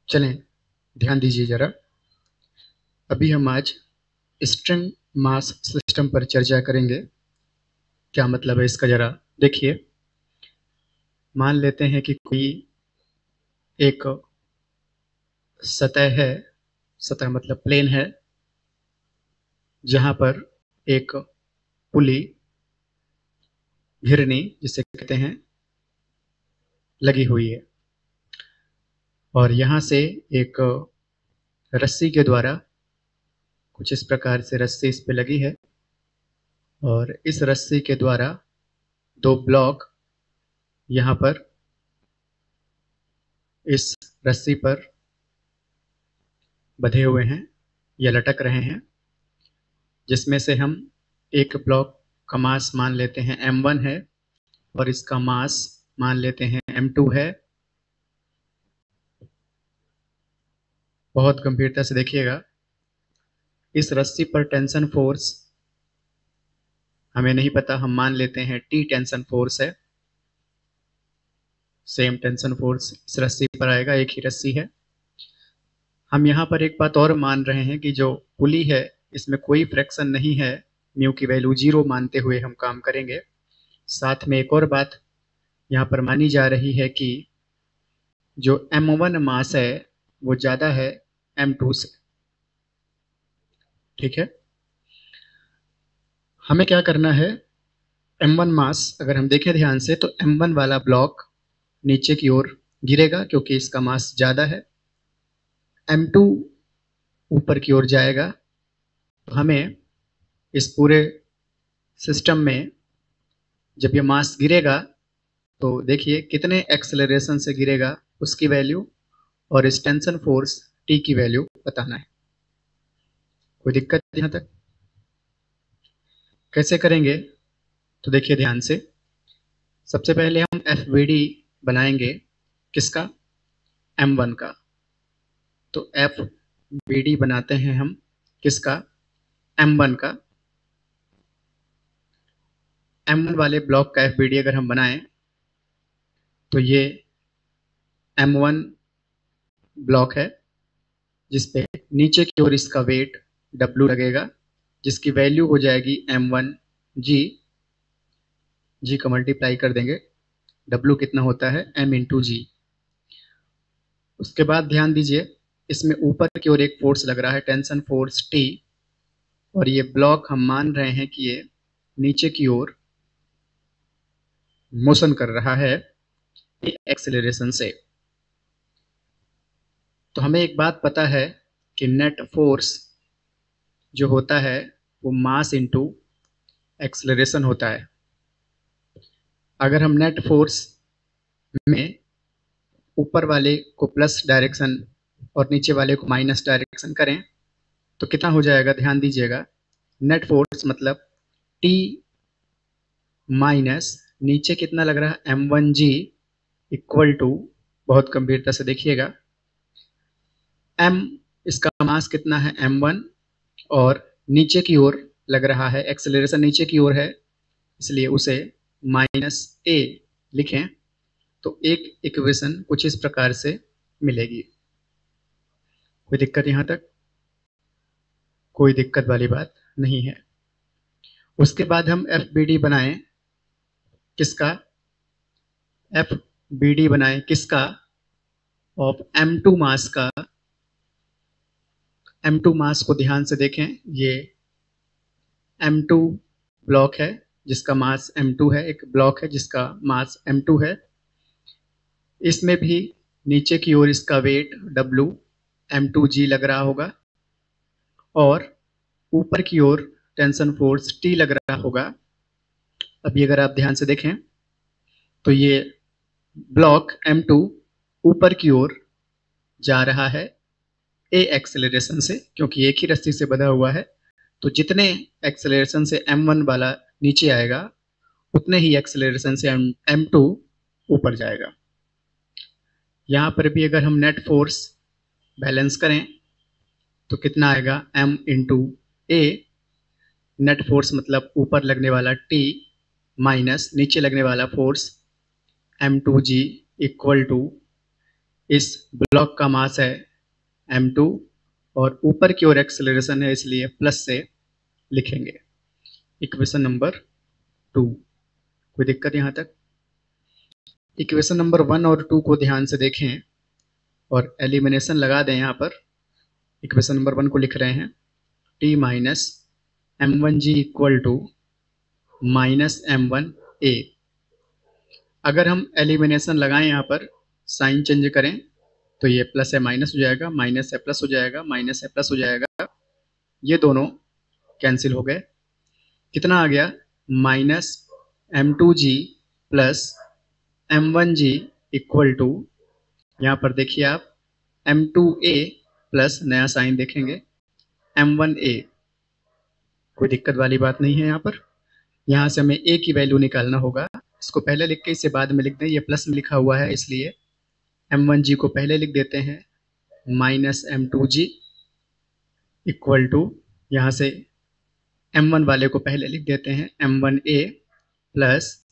चलें, ध्यान दीजिए ज़रा। अभी हम आज स्ट्रिंग मास सिस्टम पर चर्चा करेंगे। क्या मतलब है इसका, ज़रा देखिए। मान लेते हैं कि कोई एक सतह है, सतह मतलब प्लेन है, जहाँ पर एक पुली, घिरनी जिसे कहते हैं, लगी हुई है और यहाँ से एक रस्सी के द्वारा, कुछ इस प्रकार से रस्सी इस पे लगी है और इस रस्सी के द्वारा दो ब्लॉक यहाँ पर इस रस्सी पर बंधे हुए हैं या लटक रहे हैं, जिसमें से हम एक ब्लॉक का मास मान लेते हैं m1 है और इसका मास मान लेते हैं m2 है। बहुत गंभीरता से देखिएगा। इस रस्सी पर टेंशन फोर्स हमें नहीं पता, हम मान लेते हैं T टेंशन फोर्स है। सेम टेंशन फोर्स इस रस्सी पर आएगा, एक ही रस्सी है। हम यहाँ पर एक बात और मान रहे हैं कि जो पुली है इसमें कोई फ्रैक्शन नहीं है, म्यू की वैल्यू 0 मानते हुए हम काम करेंगे। साथ में एक और बात यहाँ पर मानी जा रही है कि जो m1 मास है वो ज़्यादा है m2 से। ठीक है, हमें क्या करना है, m1 मास अगर हम देखें ध्यान से तो m1 वाला ब्लॉक नीचे की ओर गिरेगा क्योंकि इसका मास ज़्यादा है, m2 ऊपर की ओर जाएगा। तो हमें इस पूरे सिस्टम में जब ये मास गिरेगा तो देखिए कितने एक्सेलरेशन से गिरेगा उसकी वैल्यू और इस टेंशन फोर्स T की वैल्यू बताना है। कोई दिक्कत यहाँ तक? कैसे करेंगे तो देखिए ध्यान से। सबसे पहले हम FBD बनाएंगे, किसका? m1 का। तो FBD बनाते हैं हम किसका? m1 का। m1 वाले ब्लॉक का FBD अगर हम बनाएं तो ये m1 ब्लॉक है जिसपे नीचे की ओर इसका वेट W लगेगा, जिसकी वैल्यू हो जाएगी m1G। G का मल्टीप्लाई कर देंगे, W कितना होता है m×G। उसके बाद ध्यान दीजिए, इसमें ऊपर की ओर एक फोर्स लग रहा है, टेंशन फोर्स T, और ये ब्लॉक हम मान रहे हैं कि ये नीचे की ओर मोशन कर रहा है एक्सेलरेशन से। तो हमें एक बात पता है कि नेट फोर्स जो होता है वो मास इंटू एक्सेलरेशन होता है। अगर हम नेट फोर्स में ऊपर वाले को प्लस डायरेक्शन और नीचे वाले को माइनस डायरेक्शन करें तो कितना हो जाएगा, ध्यान दीजिएगा। नेट फोर्स मतलब T माइनस नीचे कितना लग रहा है m1G इक्वल टू, बहुत गंभीरता से देखिएगा, m इसका मास कितना है m1 और नीचे की ओर लग रहा है, एक्सेलरेशन नीचे की ओर है इसलिए उसे -a लिखें तो एक इक्वेशन कुछ इस प्रकार से मिलेगी। कोई दिक्कत यहाँ तक? कोई दिक्कत वाली बात नहीं है। उसके बाद हम FBD बनाएं, किसका? FBD बनाएं किसका? ऑफ m2 मास का। m2 मास को ध्यान से देखें, ये m2 ब्लॉक है जिसका मास m2 है, एक ब्लॉक है जिसका मास m2 है। इसमें भी नीचे की ओर इसका वेट W m2G लग रहा होगा और ऊपर की ओर टेंशन फोर्स T लग रहा होगा। अभी अगर आप ध्यान से देखें तो ये ब्लॉक m2 ऊपर की ओर जा रहा है a एक्सेलरेशन से, क्योंकि एक ही रस्सी से बंधा हुआ है। तो जितने एक्सेलरेशन से m1 वाला नीचे आएगा उतने ही एक्सेलरेशन से m2 ऊपर जाएगा। यहाँ पर भी अगर हम नेट फोर्स बैलेंस करें तो कितना आएगा, m×a। नेट फोर्स मतलब ऊपर लगने वाला T माइनस नीचे लगने वाला फोर्स m2G इक्वल टू इस ब्लॉक का मास है m2 और ऊपर की ओर एक्सेलरेशन है, इसलिए प्लस से लिखेंगे। Equation number 2। कोई दिक्कत यहाँ तक? इक्वेशन नंबर 1 और 2 को ध्यान से देखें और एलिमिनेशन लगा दें। यहाँ पर इक्वेशन नंबर 1 को लिख रहे हैं t minus m1g equal to minus m1a। अगर हम एलिमिनेशन लगाएं, यहाँ पर साइन चेंज करें तो ये प्लस है माइनस हो जाएगा, माइनस है प्लस हो जाएगा, माइनस है प्लस हो जाएगा, ये दोनों कैंसिल हो गए। कितना आ गया? Minus m2g plus m1g equal to, यहाँ पर देखिए आप m2a प्लस नया साइन देखेंगे m1a। कोई दिक्कत वाली बात नहीं है। यहाँ पर यहाँ से हमें a की वैल्यू निकालना होगा। इसको पहले लिख के इसे बाद में लिख दें। ये प्लस में लिखा हुआ है, इसलिए m1g को पहले लिख देते हैं माइनस m2g इक्वल टू, यहाँ से m1 वाले को पहले लिख देते हैं m1a प्लस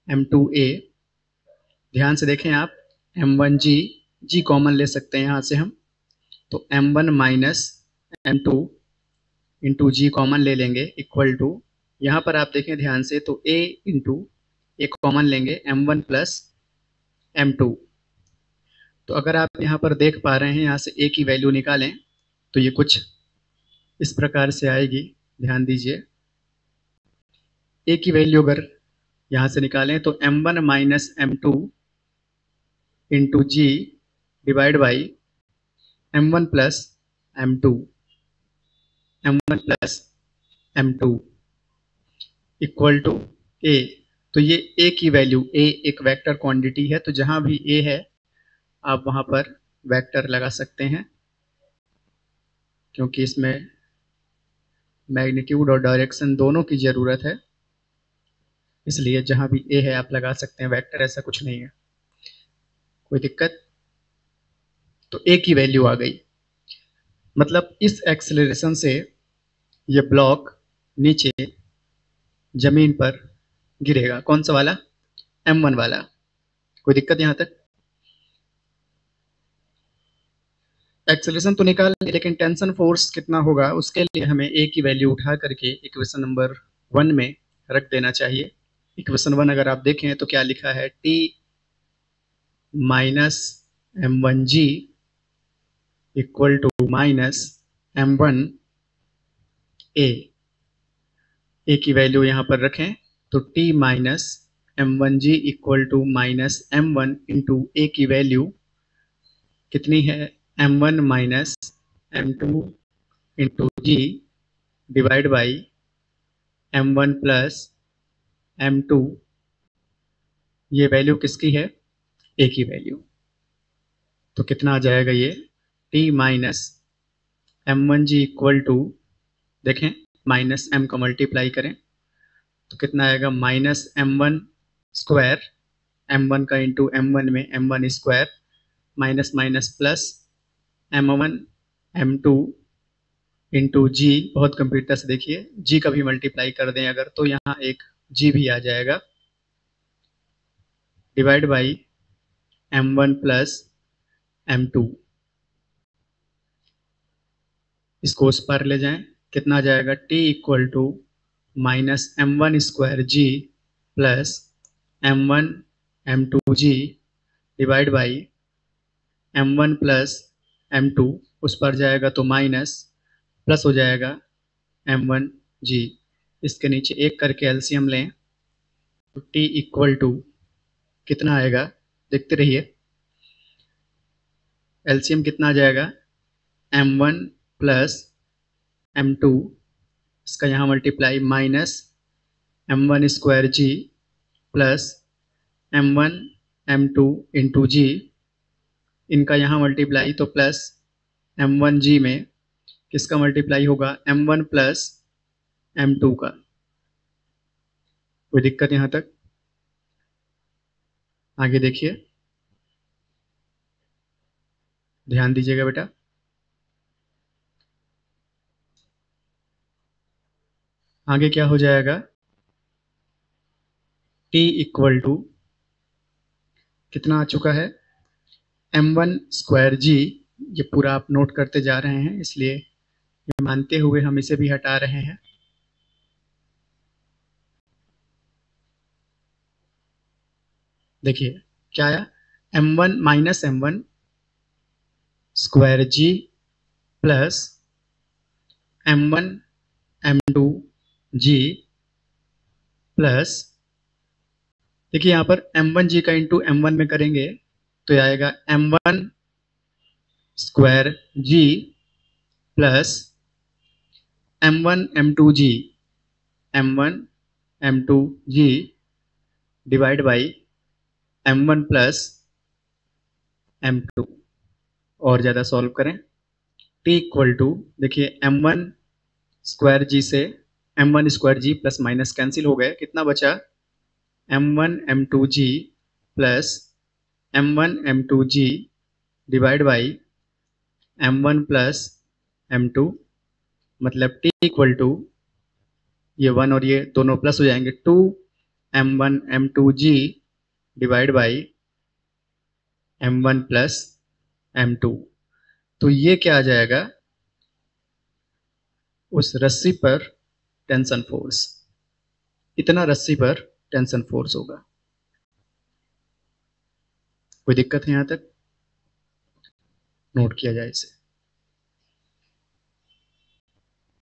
m2a। ध्यान से देखें आप, m1g g कॉमन ले सकते हैं यहाँ से हम, तो m1 माइनस m2 इंटू जी कॉमन ले लेंगे इक्वल टू, यहाँ पर आप देखें ध्यान से तो a इंटू एक कॉमन लेंगे m1 प्लस m2। तो अगर आप यहाँ पर देख पा रहे हैं, यहाँ से a की वैल्यू निकालें तो ये कुछ इस प्रकार से आएगी। ध्यान दीजिए, a की वैल्यू अगर यहाँ से निकालें तो m1 minus m2 into G divide by m1 plus m2, m1 plus m2 equal to a। तो ये a की वैल्यू, a एक वेक्टर क्वांटिटी है, तो जहां भी a है आप वहां पर वेक्टर लगा सकते हैं, क्योंकि इसमें मैग्नीट्यूड और डायरेक्शन दोनों की ज़रूरत है, इसलिए जहां भी a है आप लगा सकते हैं वेक्टर, ऐसा कुछ नहीं है। कोई दिक्कत? तो a की वैल्यू आ गई, मतलब इस एक्सेलरेशन से ये ब्लॉक नीचे जमीन पर गिरेगा। कौन सा वाला? m1 वाला। कोई दिक्कत यहाँ तक? एक्सेलरेशन तो निकाल, लेकिन टेंशन फोर्स कितना होगा उसके लिए हमें a की वैल्यू उठा करके इक्वेशन नंबर 1 में रख देना चाहिए। इक्वेशन 1 अगर आप देखें तो क्या लिखा है? t minus m1g equal to minus m1a। a की वैल्यू यहाँ पर रखें तो t minus m1g equal to minus m1 into a की वैल्यू कितनी है? m1 minus m2 into G divide by m1 plus m2। ये वैल्यू किसकी है? a की वैल्यू। तो कितना आ जाएगा ये? t minus m1g equal to, देखें माइनस m का मल्टीप्लाई करें तो कितना आएगा? माइनस m1 स्क्वायर, m1 का इंटू m1 में m1 square, minus minus plus m1 m2 into g. बहुत कंप्यूटर से देखिए, जी का भी मल्टीप्लाई कर दें अगर तो यहाँ एक जी भी आ जाएगा, divide by m1 plus m2। इसको उस पर ले जाएं, कितना आ जाएगा? t equal to minus m1 square G plus m1 m2 G divide by m1 plus m2। उस पर जाएगा तो माइनस प्लस हो जाएगा m1 जी। इसके नीचे एक करके एलसीएम लें तो t इक्वल टू कितना आएगा? देखते रहिए, एलसीएम कितना आ जाएगा? m1 प्लस m2, इसका यहाँ multiply minus m1 square G plus m1 m2 into जी, इनका यहाँ मल्टीप्लाई तो प्लस m1 जी में किसका मल्टीप्लाई होगा? m1 प्लस m2 का। कोई दिक्कत यहाँ तक? आगे देखिए, ध्यान दीजिएगा बेटा। आगे क्या हो जाएगा? t इक्वल टू कितना आ चुका है? m1 स्क्वायर जी, ये पूरा आप नोट करते जा रहे हैं, इसलिए ये मानते हुए हम इसे भी हटा रहे हैं। देखिए क्या आया, m1 minus m1 square G plus m1 m2 G plus, देखिए यहाँ पर m1 जी का इंटू m1 में करेंगे तो ये आएगा m1 square G plus m1 m2 G, m1 m2 G divide by m1 plus m2। और ज़्यादा सॉल्व करें, t इक्वल टू, देखिए m1 स्क्वायर जी से m1 square G plus minus cancel हो गए, कितना बचा m1 m2 G plus m1 m2 G divide by m1 plus m2, मतलब t इक्वल टू, ये 1 और ये दोनों प्लस हो जाएंगे, 2 m1 m2 G divide by m1 plus m2। तो ये क्या आ जाएगा, उस रस्सी पर टेंशन फोर्स, इतना रस्सी पर टेंशन फोर्स होगा। कोई दिक्कत है यहाँ तक? नोट किया जाए इसे।